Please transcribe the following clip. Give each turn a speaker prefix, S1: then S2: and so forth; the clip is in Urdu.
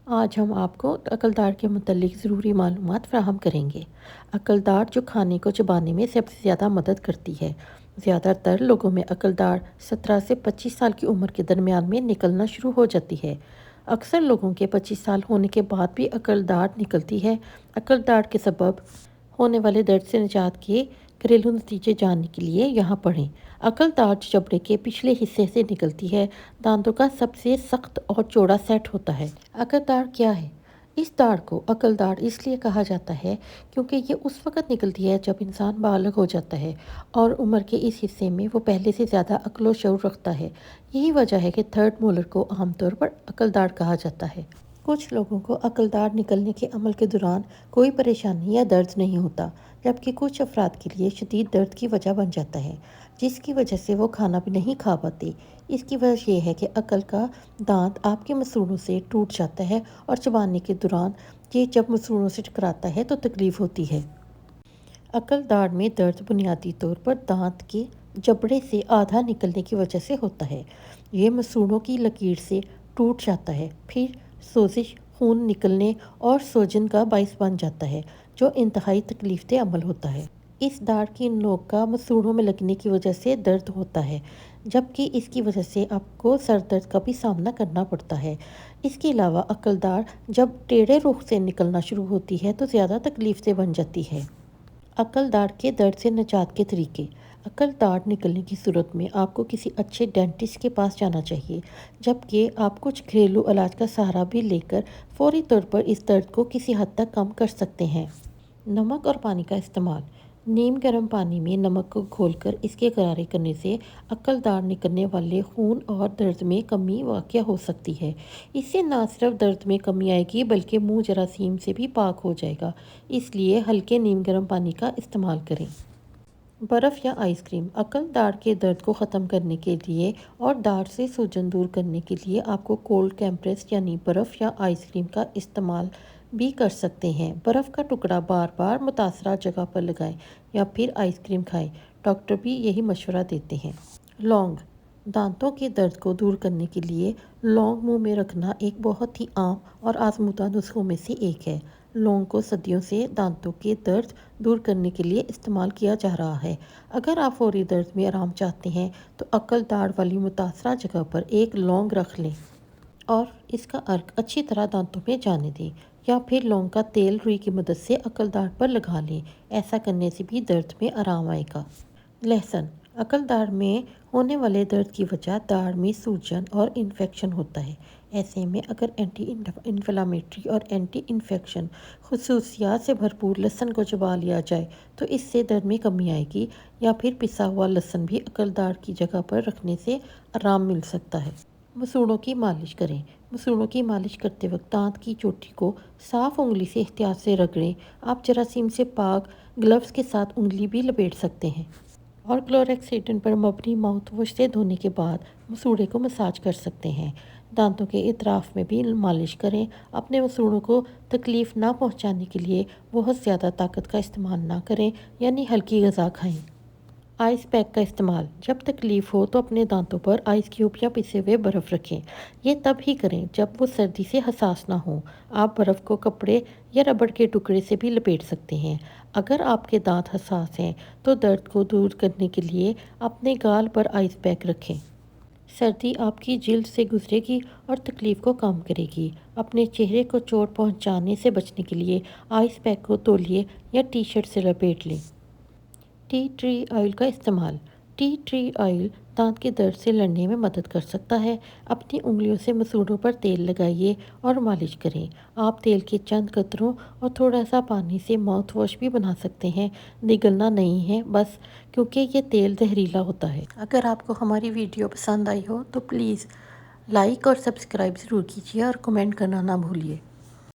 S1: آج ہم آپ کو عقل دار کے متعلق ضروری معلومات فراہم کریں گے۔ عقل دار جو کھانے کو چبانے میں سب سے زیادہ مدد کرتی ہے۔ زیادہ تر لوگوں میں عقل دار 17 سے 25 سال کی عمر کے درمیان میں نکلنا شروع ہو جاتی ہے۔ اکثر لوگوں کے 25 سال ہونے کے بعد بھی عقل دار نکلتی ہے۔ عقل دار کے سبب ہونے والے درد سے نجات کے گھریلو نتیجے جاننے کے لیے یہاں پڑھیں۔ عقل دار جو چمڑے کے پچھلے حصے سے نکلتی ہے، دانتوں کا سب سے سخت اور چوڑا سیٹ ہوتا ہے۔ عقل دار کیا ہے؟ اس داڑھ کو عقل داڑھ اس لیے کہا جاتا ہے کیونکہ یہ اس وقت نکلتی ہے جب انسان بالغ ہو جاتا ہے اور عمر کے اس حصے میں وہ پہلے سے زیادہ عقل و شعور رکھتا ہے۔ یہی وجہ ہے کہ تھرڈ مولر کو عام طور پر عقل داڑھ کہا جاتا ہے۔ کچھ لوگوں کو عقل داڑھ نکلنے کے عمل کے دوران کوئی پریشانی یا درد نہیں ہوتا، جبکہ کچھ افراد کے لیے شدید درد کی وجہ بن جاتا ہے، جس کی وجہ سے وہ کھانا بھی نہیں کھا پاتے۔ اس کی وجہ یہ ہے کہ عقل کا دانت آپ کے مسوڑھوں سے ٹوٹ جاتا ہے اور چبانے کے دوران یہ جب مسوڑھوں سے ٹکراتا ہے تو تکلیف ہوتی ہے۔ عقل داڑھ میں درد بنیادی طور پر دانت کے جبڑے سے آدھا نکلنے کی وجہ سے ہوتا ہے۔ یہ مسوڑھوں کی لکیر سے ٹوٹ جاتا ہے، پھر سوزش، خون نکلنے اور سوجن کا باعث بن جاتا ہے، جو انتہائی تکلیف دہ عمل ہوتا ہے۔ اس داڑھ کی نوک کا مسوڑھوں میں لگنے کی وجہ سے درد ہوتا ہے، جبکہ اس کی وجہ سے آپ کو سر درد کا بھی سامنا کرنا پڑتا ہے۔ اس کے علاوہ عقل داڑھ جب ٹیڑھے رخ سے نکلنا شروع ہوتی ہے تو زیادہ تکلیف دہ بن جاتی ہے۔ عقل داڑھ کے درد سے نجات کے طریقے۔ عقل داڑھ نکلنے کی صورت میں آپ کو کسی اچھے ڈینٹسٹ کے پاس جانا چاہیے، جبکہ آپ کچھ گھریلو علاج کا سہارا بھی لے کر فوری طور پر اس درد کو کسی حد تک کم کر سکتے ہیں۔ نمک اور پانی کا استعمال۔ نیم گرم پانی میں نمک کو گھول کر اس کے غرارے کرنے سے عقل داڑھ نکلنے والے خون اور درد میں کمی واقع ہو سکتی ہے۔ اس سے نہ صرف درد میں کمی آئے گی بلکہ منہ جراثیم سے بھی پاک ہو جائے گا، اس لیے ہلکے نیم گرم پانی کا استعمال کریں۔ برف یا آئس کریم۔ عقل داڑھ کے درد کو ختم کرنے کے لیے اور داڑھ سے سوجن دور کرنے کے لیے آپ کو کولڈ کمپریس یعنی برف یا آئس کریم کا استعمال بھی کر سکتے ہیں۔ برف کا ٹکڑا بار بار متاثرہ جگہ پر لگائیں یا پھر آئس کریم کھائیں۔ ڈاکٹر بھی یہی مشورہ دیتے ہیں۔ لونگ۔ دانتوں کے درد کو دور کرنے کے لیے لونگ منہ میں رکھنا ایک بہت ہی عام اور آزمودہ نسخوں میں سے ایک ہے۔ لونگ کو صدیوں سے دانتوں کے درد دور کرنے کے لیے استعمال کیا جا رہا ہے۔ اگر آپ فوری درد میں آرام چاہتے ہیں تو عقل داڑھ والی متاثرہ جگہ پر ایک لونگ رکھ لیں اور اس کا عرق اچھی طرح دانتوں میں جانے دیں، یا پھر لونگ کا تیل روئی کی مدد سے عقل داڑھ پر لگا لیں۔ ایسا کرنے سے بھی درد میں آرام آئے گا۔ لہسن۔ عقل داڑھ میں ہونے والے درد کی وجہ داڑھ میں سوجن اور انفیکشن ہوتا ہے۔ ایسے میں اگر اینٹی انفلیمیٹری اور اینٹی انفیکشن خصوصیات سے بھرپور لہسن کو چبا لیا جائے تو اس سے درد میں کمی آئے گی، یا پھر پسا ہوا لہسن بھی عقل داڑھ کی جگہ پر رکھنے سے آرام مل سکتا ہے۔ مسوڑھوں کی مالش کریں۔ مسوڑھوں کی مالش کرتے وقت دانت کی چوٹی کو صاف انگلی سے احتیاط سے رگڑیں۔ آپ جراثیم سے پاک گلوز کے ساتھ انگلی بھی لپیٹ سکتے ہیں اور کلوریکسیڈن پر مبنی ماؤتھ واش سے دھونے کے بعد مسوڑھے کو مساج کر سکتے ہیں۔ دانتوں کے اطراف میں بھی مالش کریں۔ اپنے مسوڑھوں کو تکلیف نہ پہنچانے کے لیے بہت زیادہ طاقت کا استعمال نہ کریں، یعنی ہلکی غذا کھائیں۔ آئس پیک کا استعمال۔ جب تکلیف ہو تو اپنے دانتوں پر آئس کیوب یا پسے ہوئے برف رکھیں۔ یہ تب ہی کریں جب وہ سردی سے حساس نہ ہوں۔ آپ برف کو کپڑے یا ربڑ کے ٹکڑے سے بھی لپیٹ سکتے ہیں۔ اگر آپ کے دانت حساس ہیں تو درد کو دور کرنے کے لیے اپنے گال پر آئس پیک رکھیں۔ سردی آپ کی جلد سے گزرے گی اور تکلیف کو کم کرے گی۔ اپنے چہرے کو چوٹ پہنچانے سے بچنے کے لیے آئس پیک کو تولیے یا ٹی شرٹ سے لپیٹ لیں۔ ٹی ٹری آئل کا استعمال۔ ٹی ٹری آئل دانت کے درد سے لڑنے میں مدد کر سکتا ہے۔ اپنی انگلیوں سے مسوڑھوں پر تیل لگائیے اور مالش کریں۔ آپ تیل کے چند قطروں اور تھوڑا سا پانی سے ماؤتھ واش بھی بنا سکتے ہیں، نگلنا نہیں ہے بس، کیونکہ یہ تیل زہریلا ہوتا ہے۔ اگر آپ کو ہماری ویڈیو پسند آئی ہو تو پلیز لائک اور سبسکرائب ضرور کیجیے اور کمنٹ کرنا نہ بھولیے۔